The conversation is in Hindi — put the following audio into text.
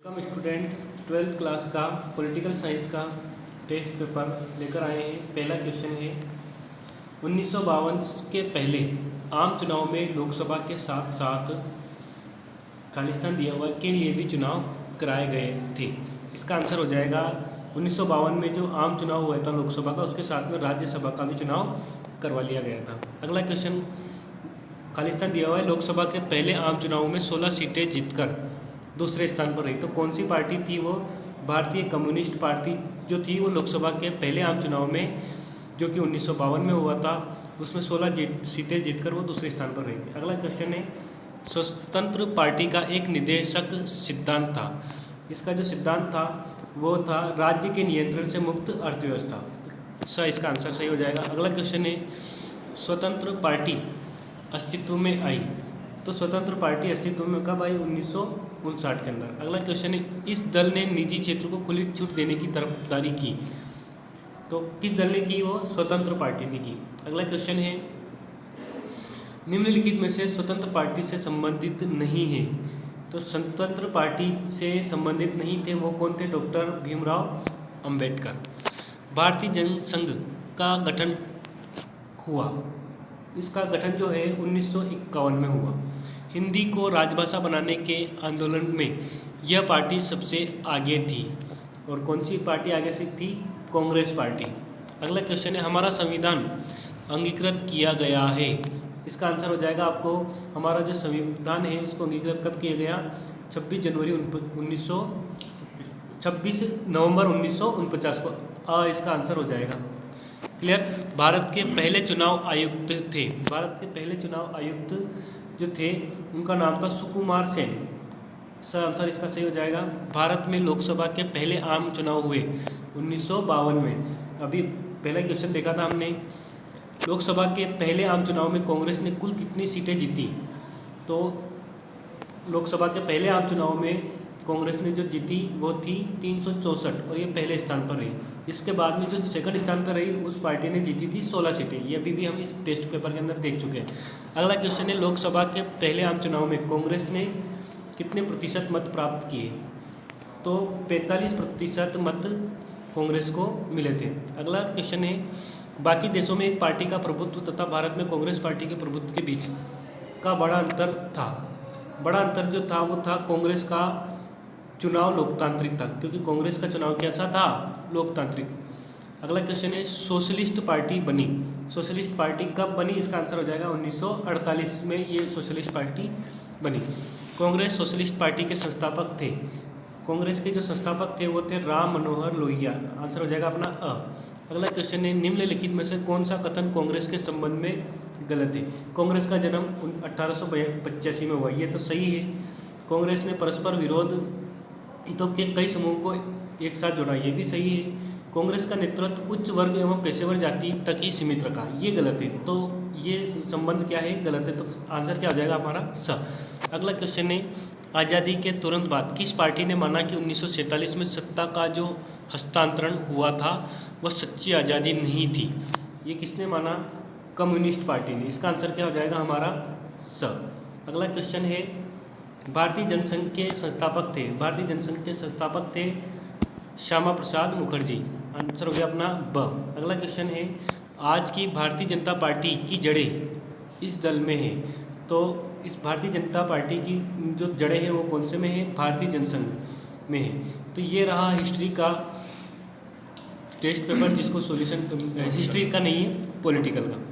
कम स्टूडेंट 12th क्लास का पॉलिटिकल साइंस का टेस्ट पेपर लेकर आए हैं। पहला क्वेश्चन है 1952 के पहले आम चुनाव में लोकसभा के साथ साथ खालिस्तान दिया हुआ के लिए भी चुनाव कराए गए थे। इसका आंसर हो जाएगा 1952 में जो आम चुनाव हुआ था लोकसभा का, उसके साथ में राज्यसभा का भी चुनाव करवा लिया गया था। अगला क्वेश्चन, खालिस्तान दिया हुआ है लोकसभा के पहले आम चुनाव में 16 सीटें जीतकर दूसरे स्थान पर रही, तो कौन सी पार्टी थी? वो भारतीय कम्युनिस्ट पार्टी जो थी वो लोकसभा के पहले आम चुनाव में, जो कि 1952 में हुआ था, उसमें 16 सीटें जीतकर वो दूसरे स्थान पर रही थी। अगला क्वेश्चन है, स्वतंत्र पार्टी का एक निर्देशक सिद्धांत था। इसका जो सिद्धांत था वो था राज्य के नियंत्रण से मुक्त अर्थव्यवस्था। इसका आंसर सही हो जाएगा। अगला क्वेश्चन है, स्वतंत्र पार्टी अस्तित्व में आई, तो स्वतंत्र पार्टी अस्तित्व में कब आई? 1959 के अंदर। अगला क्वेश्चन है, इस दल ने निजी क्षेत्र को खुली छूट देने की तरफदारी की, तो किस दल ने की? वो स्वतंत्र पार्टी ने की। अगला क्वेश्चन है, निम्नलिखित में से स्वतंत्र पार्टी से संबंधित नहीं है, तो स्वतंत्र पार्टी से संबंधित नहीं थे वो कौन थे? डॉक्टर भीमराव अंबेडकर। भारतीय जनसंघ का गठन हुआ, इसका गठन जो है 1951 में हुआ। हिंदी को राजभाषा बनाने के आंदोलन में यह पार्टी सबसे आगे थी, और कौन सी पार्टी आगे से थी? कांग्रेस पार्टी। अगला क्वेश्चन है, हमारा संविधान अंगीकृत किया गया है। इसका आंसर हो जाएगा आपको, हमारा जो संविधान है उसको अंगीकृत कब किया गया? 26 नवंबर 1949 को। इसका आंसर हो जाएगा। क्लियर। भारत के पहले चुनाव आयुक्त थे, भारत के पहले चुनाव आयुक्त जो थे उनका नाम था सुकुमार सेन। आंसर इसका सही हो जाएगा। भारत में लोकसभा के पहले आम चुनाव हुए 1952 में। अभी पहला क्वेश्चन देखा था हमने, लोकसभा के पहले आम चुनाव में कांग्रेस ने कुल कितनी सीटें जीती? तो लोकसभा के पहले आम चुनाव में कांग्रेस ने जो जीती वो थी 364, और ये पहले स्थान पर रही। इसके बाद में जो सेकंड स्थान पर रही उस पार्टी ने जीती थी 16 सीटें। ये अभी भी हम इस टेस्ट पेपर के अंदर देख चुके हैं। अगला क्वेश्चन है, लोकसभा के पहले आम चुनाव में कांग्रेस ने कितने प्रतिशत मत प्राप्त किए? तो 45% मत कांग्रेस को मिले थे। अगला क्वेश्चन है, बाकी देशों में एक पार्टी का प्रभुत्व तथा भारत में कांग्रेस पार्टी के प्रभुत्व के बीच का बड़ा अंतर था। बड़ा अंतर जो था वो था कांग्रेस का चुनाव लोकतांत्रिक था, क्योंकि कांग्रेस का चुनाव कैसा था? लोकतांत्रिक। अगला क्वेश्चन है, सोशलिस्ट पार्टी बनी। सोशलिस्ट पार्टी कब बनी? इसका आंसर हो जाएगा 1948 में ये सोशलिस्ट पार्टी बनी। कांग्रेस सोशलिस्ट पार्टी के संस्थापक थे। कांग्रेस के जो संस्थापक थे वो थे राम मनोहर लोहिया। आंसर हो जाएगा अपना अ। अगला क्वेश्चन है, निम्नलिखित में से कौन सा कथन कांग्रेस के संबंध में गलत है? कांग्रेस का जन्म 1885 में हुआ, ये तो सही है। कांग्रेस ने परस्पर विरोध हितों के कई समूह को एक साथ जोड़ा, ये भी सही है। कांग्रेस का नेतृत्व उच्च वर्ग एवं पेशेवर जाति तक ही सीमित रखा, ये गलत है। तो ये संबंध क्या है? गलत है। तो आंसर क्या हो जाएगा हमारा? स। अगला क्वेश्चन है, आज़ादी के तुरंत बाद किस पार्टी ने माना कि 1947 में सत्ता का जो हस्तांतरण हुआ था वह सच्ची आज़ादी नहीं थी? ये किसने माना? कम्युनिस्ट पार्टी ने। इसका आंसर क्या हो जाएगा हमारा? स। अगला क्वेश्चन है, भारतीय जनसंघ के संस्थापक थे, भारतीय जनसंघ के संस्थापक थे श्यामा प्रसाद मुखर्जी। आंसर हो गया अपना ब। अगला क्वेश्चन है, आज की भारतीय जनता पार्टी की जड़ें इस दल में है, तो इस भारतीय जनता पार्टी की जो जड़ें हैं वो कौन से में है? भारतीय जनसंघ में है। तो ये रहा हिस्ट्री का टेस्ट पेपर, जिसको सॉल्यूशन हिस्ट्री का नहीं है, पॉलिटिकल का।